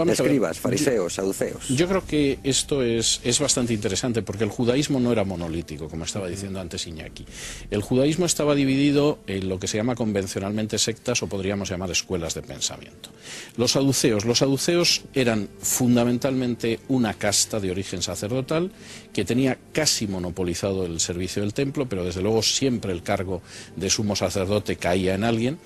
Escribas, fariseos, saduceos. Yo creo que esto es bastante interesante porque el judaísmo no era monolítico, como estaba diciendo antes Iñaki. El judaísmo estaba dividido en lo que se llama convencionalmente sectas o podríamos llamar escuelas de pensamiento. Los saduceos eran fundamentalmente una casta de origen sacerdotal que tenía casi monopolizado el servicio del templo, pero desde luego siempre el cargo de sumo sacerdote caía en alguien.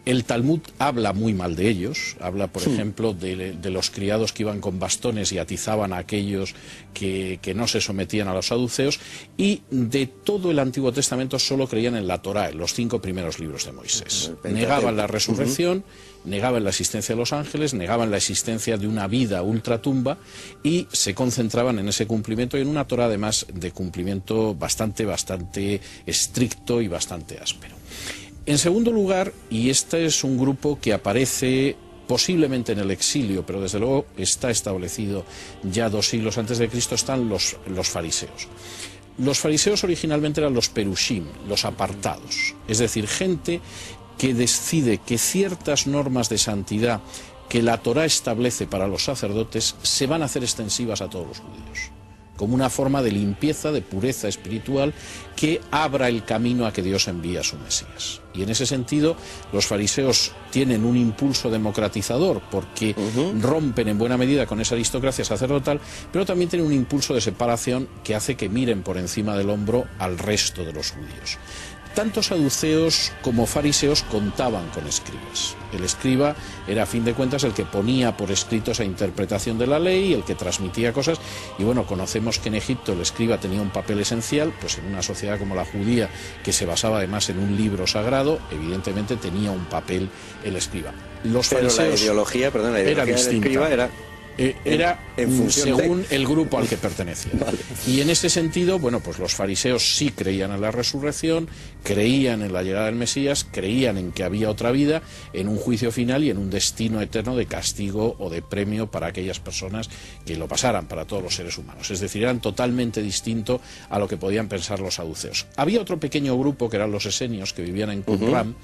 El Talmud habla muy mal de ellos, habla por ejemplo de los criados que iban con bastones y atizaban a aquellos que no se sometían a los saduceos, y de todo el Antiguo Testamento solo creían en la Torá, en los 5 primeros libros de Moisés. Negaban la resurrección, negaban la existencia de los ángeles, negaban la existencia de una vida ultratumba y se concentraban en ese cumplimiento y en una Torá además de cumplimiento bastante estricto y bastante áspero. En segundo lugar, y este es un grupo que aparece posiblemente en el exilio, pero desde luego está establecido ya 2 siglos antes de Cristo, están los fariseos. Los fariseos originalmente eran los perushim, los apartados, es decir, gente que decide que ciertas normas de santidad que la Torá establece para los sacerdotes se van a hacer extensivas a todos los judíos, como una forma de limpieza, de pureza espiritual que abra el camino a que Dios envíe a su Mesías. Y en ese sentido, los fariseos tienen un impulso democratizador porque rompen en buena medida con esa aristocracia sacerdotal, pero también tienen un impulso de separación que hace que miren por encima del hombro al resto de los judíos. Tanto saduceos como fariseos contaban con escribas. El escriba era a fin de cuentas el que ponía por escrito esa interpretación de la ley, el que transmitía cosas, y bueno, conocemos que en Egipto el escriba tenía un papel esencial, pues en una sociedad como la judía, que se basaba además en un libro sagrado, evidentemente tenía un papel el escriba. Los fariseos, pero la ideología del escriba era según el grupo al que pertenecía. Vale. Y en ese sentido, bueno, pues los fariseos sí creían en la resurrección, creían en la llegada del Mesías, creían en que había otra vida, en un juicio final y en un destino eterno de castigo o de premio para aquellas personas que lo pasaran, para todos los seres humanos. Es decir, eran totalmente distinto a lo que podían pensar los saduceos. Había otro pequeño grupo que eran los esenios, que vivían en Qumran,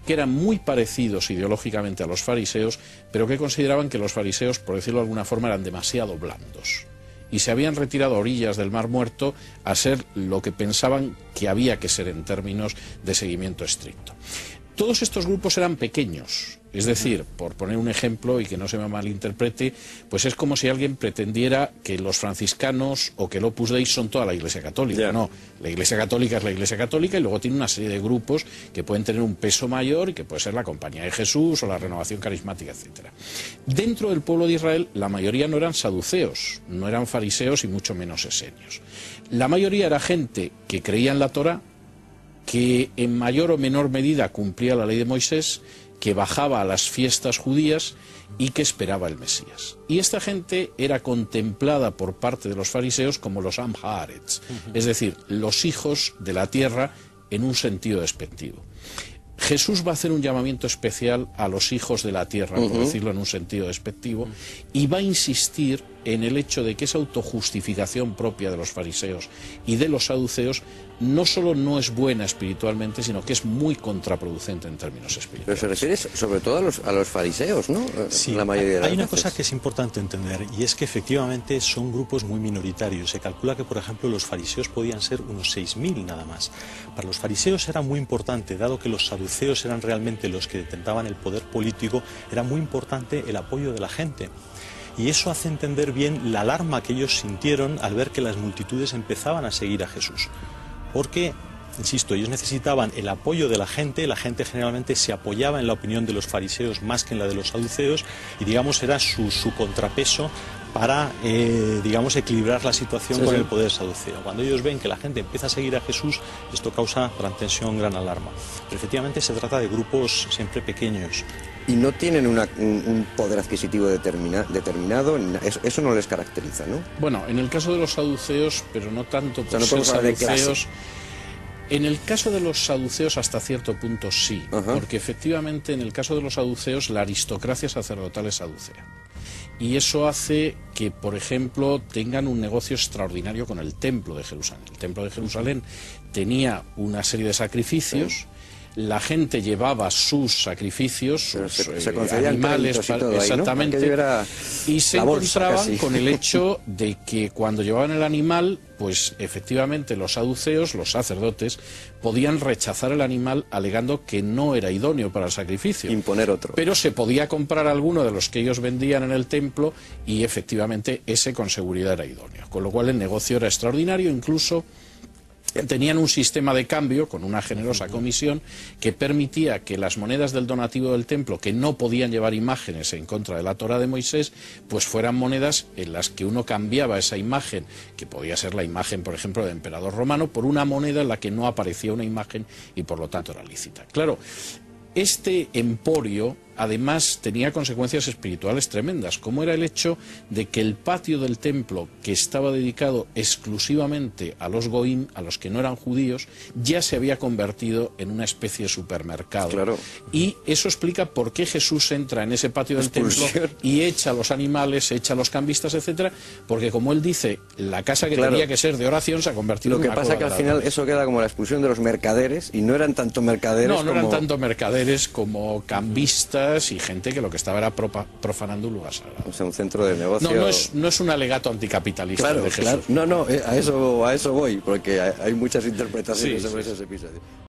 que eran muy parecidos ideológicamente a los fariseos, pero que consideraban que los fariseos, por decirlo de alguna forma, eran demasiado blandos y se habían retirado a orillas del Mar Muerto a ser lo que pensaban que había que ser en términos de seguimiento estricto. Todos estos grupos eran pequeños, es decir, por poner un ejemplo y que no se me malinterprete, pues es como si alguien pretendiera que los franciscanos o que el Opus Dei son toda la Iglesia Católica. No, la Iglesia Católica es la Iglesia Católica y luego tiene una serie de grupos que pueden tener un peso mayor y que puede ser la Compañía de Jesús o la Renovación Carismática, etcétera. Dentro del pueblo de Israel la mayoría no eran saduceos, no eran fariseos y mucho menos esenios. La mayoría era gente que creía en la Torá, que en mayor o menor medida cumplía la ley de Moisés, que bajaba a las fiestas judías y que esperaba el Mesías. Y esta gente era contemplada por parte de los fariseos como los Am Haaretz, es decir, los hijos de la tierra en un sentido despectivo. Jesús va a hacer un llamamiento especial a los hijos de la tierra, por decirlo en un sentido despectivo, y va a insistir en el hecho de que esa autojustificación propia de los fariseos y de los saduceos no solo no es buena espiritualmente, sino que es muy contraproducente en términos espirituales. Pero se refiere sobre todo a los fariseos, ¿no? Sí, la mayoría de las hay una veces. cosa que es importante entender, y es que efectivamente son grupos muy minoritarios. Se calcula que, por ejemplo, los fariseos podían ser unos 6.000 nada más. Para los fariseos era muy importante, dado que los saduceos eran realmente los que detentaban el poder político, era muy importante el apoyo de la gente. Y eso hace entender bien la alarma que ellos sintieron al ver que las multitudes empezaban a seguir a Jesús. Porque, insisto, ellos necesitaban el apoyo de la gente generalmente se apoyaba en la opinión de los fariseos más que en la de los saduceos, y digamos era su contrapeso para, digamos, equilibrar la situación con el poder saduceo. Cuando ellos ven que la gente empieza a seguir a Jesús, esto causa gran tensión, gran alarma. Pero efectivamente se trata de grupos siempre pequeños. Y no tienen un poder adquisitivo determinado, eso no les caracteriza, ¿no? Bueno, en el caso de los saduceos, pero no tanto por no ser saduceos. En el caso de los saduceos hasta cierto punto sí, porque efectivamente en el caso de los saduceos la aristocracia sacerdotal es saducea. Y eso hace que, por ejemplo, tengan un negocio extraordinario con el Templo de Jerusalén. El Templo de Jerusalén tenía una serie de sacrificios, la gente llevaba sus sacrificios, sus se concedían animales, créditos y todo exactamente, ahí, ¿no? Era y se la bolsa, encontraban casi. con el hecho de que cuando llevaban el animal, pues efectivamente los saduceos, los sacerdotes, podían rechazar el animal alegando que no era idóneo para el sacrificio. Imponer otro. Pero se podía comprar alguno de los que ellos vendían en el templo y efectivamente ese con seguridad era idóneo. Con lo cual el negocio era extraordinario, incluso tenían un sistema de cambio con una generosa comisión que permitía que las monedas del donativo del templo, que no podían llevar imágenes en contra de la Torá de Moisés, pues fueran monedas en las que uno cambiaba esa imagen, que podía ser la imagen, por ejemplo, del emperador romano, por una moneda en la que no aparecía una imagen y por lo tanto era lícita. Claro, este emporio además tenía consecuencias espirituales tremendas, como era el hecho de que el patio del templo, que estaba dedicado exclusivamente a los goim, a los que no eran judíos, ya se había convertido en una especie de supermercado. Claro. Y eso explica por qué Jesús entra en ese patio del templo y echa a los animales, echa a los cambistas, etcétera, porque como él dice, la casa que tenía que ser de oración se ha convertido en una Lo que pasa es que al final eso queda como la expulsión de los mercaderes, y no eran tanto mercaderes no eran tanto mercaderes como cambistas y gente que lo que estaba era profanando un lugar sagrado. O sea, un centro de negocio. No es un alegato anticapitalista de Jesús. Claro. No, a eso voy, porque hay muchas interpretaciones sobre ese episodio.